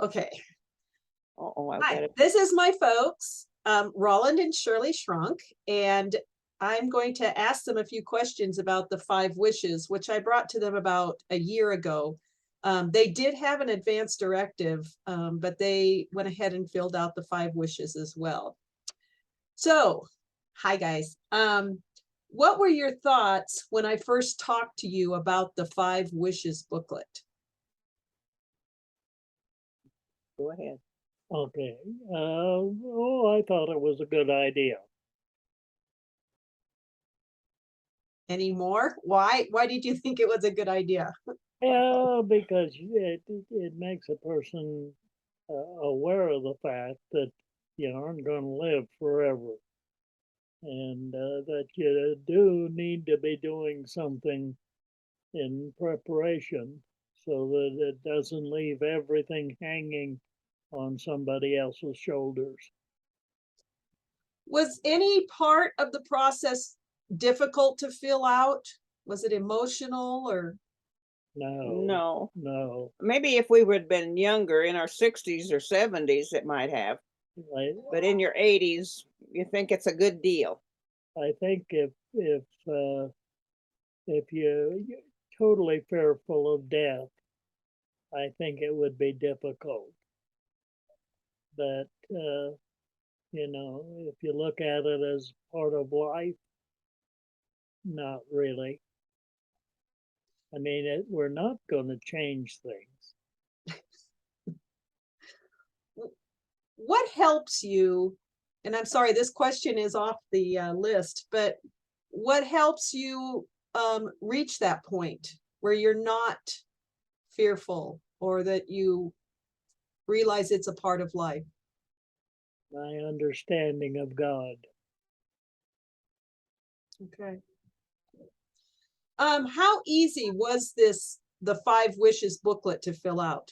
Okay. Uh-oh, I've got Hi, it. this is my folks, Roland and Shirley Shrunk, and I'm going to ask them a few questions about the five wishes, which I brought to them about a year ago. They did have an advance directive, but they went ahead and filled out the five wishes as well. So, hi guys. What were your thoughts when I first talked to you about the five wishes booklet? Go ahead. Okay. I thought it was a good idea. Any more? Why? Why did you think it was a good idea? Yeah, because it makes a person aware of the fact that you aren't going to live forever, and that you do need to be doing something in preparation so that it doesn't leave everything hanging on somebody else's shoulders. Was any part of the process difficult to fill out? Was it emotional or No, No. no. Maybe if we would have been younger in our 60s or 70s, it might have. I But in your 80s, you think it's a good deal. I think if you're totally fearful of death, I think it would be difficult. But if you look at it as part of life, not really. I mean, we're not going to change things. what helps you? And I'm sorry, this question is off the list, but what helps you reach that point where you're not fearful or that you realize it's a part of life? My understanding of God. Okay. How easy was the five wishes booklet to fill out?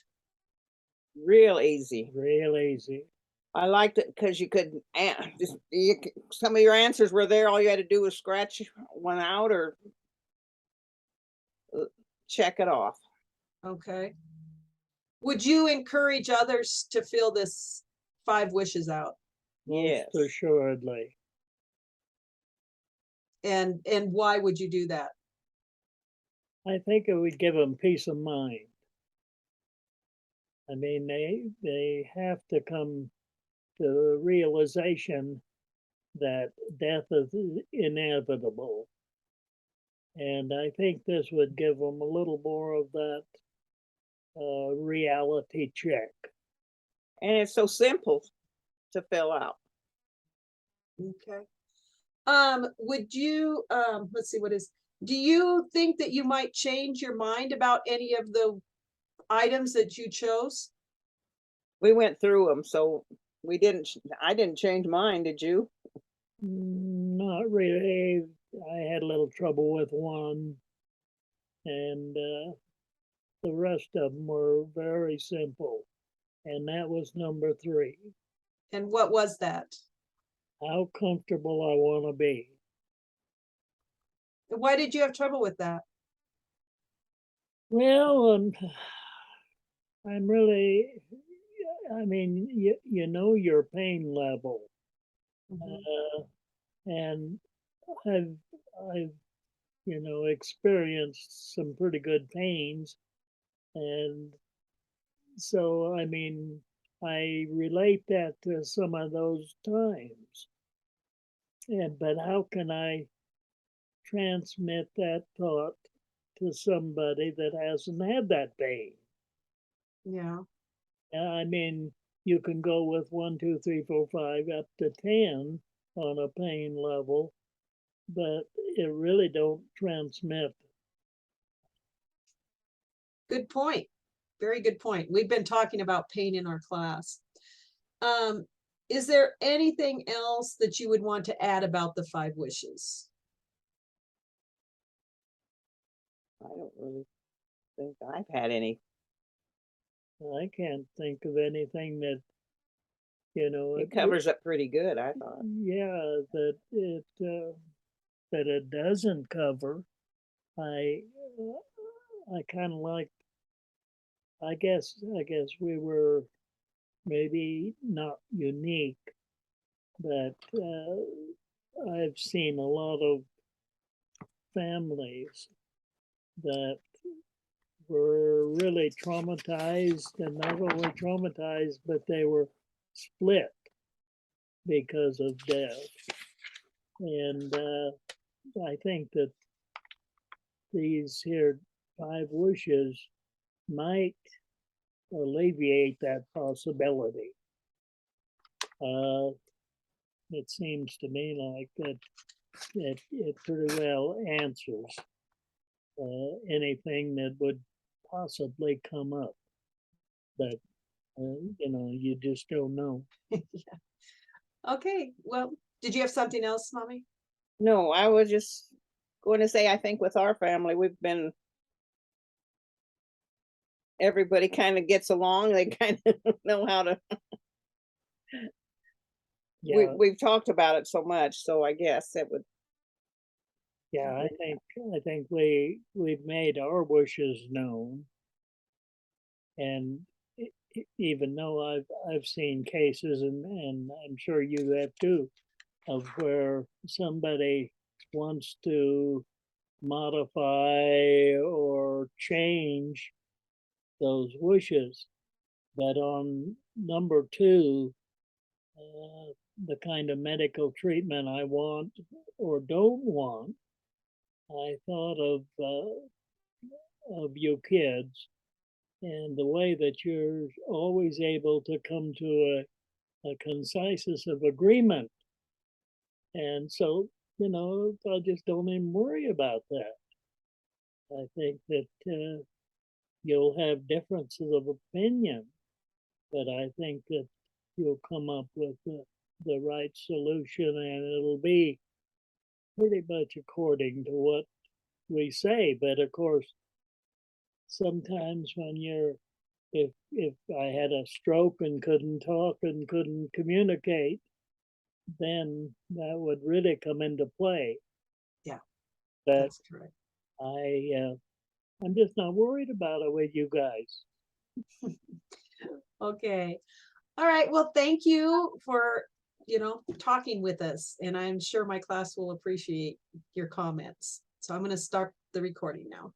Real easy. Real easy. I liked it because you could some of your answers were there. All you had to do was scratch one out or check it off. Okay. Would you encourage others to fill this five wishes out? Most Yes. assuredly. And why would you do that? I think it would give them peace of mind. I mean, they have to come to the realization that death is inevitable. And I think this would give them a little more of that reality check. And it's so simple to fill out. Okay. Would you let's see do you think that you might change your mind about any of the items that you chose? We went through them, so I didn't change mine, did you? Not really. I had a little trouble with one, and the rest of them were very simple. And that was number 3. And what was that? How comfortable I want to be. Why did you have trouble with that? Well, I'm really, I mean, you know your pain level, Mhm. and I've I've experienced some pretty good pains, and so I mean, I relate that to some of those times. And but how can I transmit that thought to somebody that hasn't had that pain? Yeah. I mean, you can go with 1, 2, 3, 4, 5 up to 10 on a pain level, but it really don't transmit. Good point. Very good point. We've been talking about pain in our class. Um, is there anything else that you would want to add about the five wishes? I don't really think I've had any. I can't think of anything that you know. It covers up pretty good, I thought. Yeah, that it doesn't cover. I I kind of like I guess we were maybe not unique, but I've seen a lot of families that were really traumatized, and not only traumatized, but they were split because of death. And I think that these here 5 wishes might alleviate that possibility. It seems to me like that it pretty well answers anything that would possibly come up. But you just don't know. Okay, well, did you have something else, Mommy? No, I was just going to say, I think with our family, everybody kind of gets along. They kind of know how to, Yeah, we've talked about it so much. So I guess it would, yeah. I think we've made our wishes known, and even though I've seen cases, and I'm sure you have too, of where somebody wants to modify or change those wishes. But on number 2, the kind of medical treatment I want or don't want, I thought of you kids and the way that you're always able to come to a consensus of agreement. And so, I just don't even worry about that. I think that you'll have differences of opinion, but I think that you'll come up with the right solution, and it'll be pretty much according to what we say. But of course, sometimes when if I had a stroke and couldn't talk and couldn't communicate, then that would really come into play. Yeah, But that's correct. I'm just not worried about it with you guys. Okay. All right. Well, thank you for, talking with us. And I'm sure my class will appreciate your comments. So I'm going to start the recording now.